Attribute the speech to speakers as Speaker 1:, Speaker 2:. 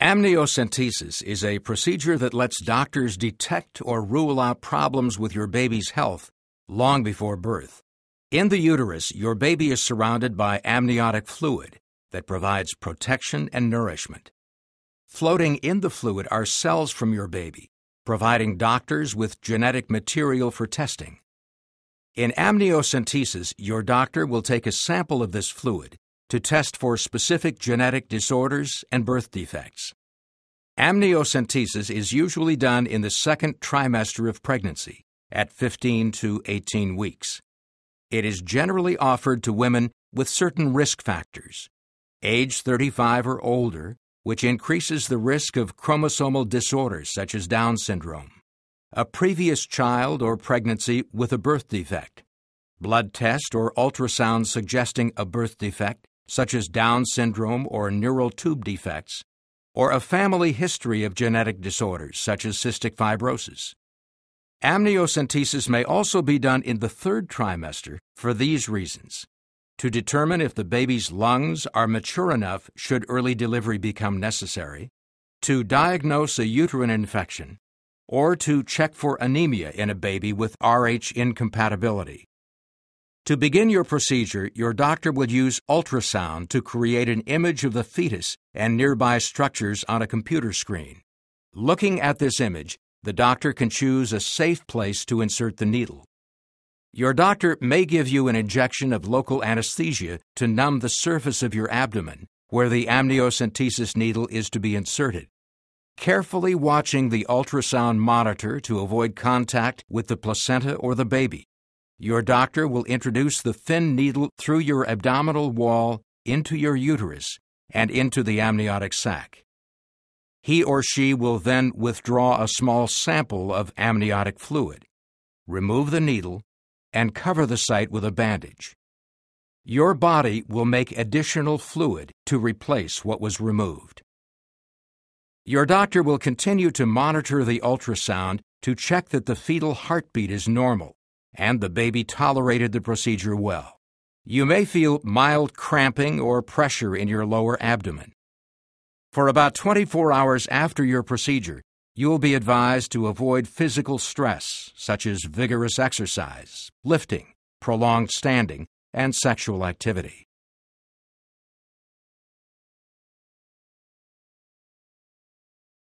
Speaker 1: Amniocentesis is a procedure that lets doctors detect or rule out problems with your baby's health long before birth. In the uterus, your baby is surrounded by amniotic fluid that provides protection and nourishment. Floating in the fluid are cells from your baby, providing doctors with genetic material for testing. In amniocentesis, your doctor will take a sample of this fluid to test for specific genetic disorders and birth defects. Amniocentesis is usually done in the second trimester of pregnancy, at 15 to 18 weeks. It is generally offered to women with certain risk factors: age 35 or older, which increases the risk of chromosomal disorders such as Down syndrome; a previous child or pregnancy with a birth defect; blood test or ultrasound suggesting a birth defect, such as Down syndrome or neural tube defects; or a family history of genetic disorders, such as cystic fibrosis. Amniocentesis may also be done in the third trimester for these reasons: to determine if the baby's lungs are mature enough should early delivery become necessary, to diagnose a uterine infection, or to check for anemia in a baby with Rh incompatibility. To begin your procedure, your doctor will use ultrasound to create an image of the fetus and nearby structures on a computer screen. Looking at this image, the doctor can choose a safe place to insert the needle. Your doctor may give you an injection of local anesthesia to numb the surface of your abdomen, where the amniocentesis needle is to be inserted. Carefully watching the ultrasound monitor to avoid contact with the placenta or the baby. Your doctor will introduce the thin needle through your abdominal wall into your uterus and into the amniotic sac. He or she will then withdraw a small sample of amniotic fluid, remove the needle, and cover the site with a bandage. Your body will make additional fluid to replace what was removed. Your doctor will continue to monitor the ultrasound to check that the fetal heartbeat is normal and the baby tolerated the procedure well. You may feel mild cramping or pressure in your lower abdomen. For about 24 hours after your procedure, you will be advised to avoid physical stress, such as vigorous exercise, lifting, prolonged standing, and sexual activity.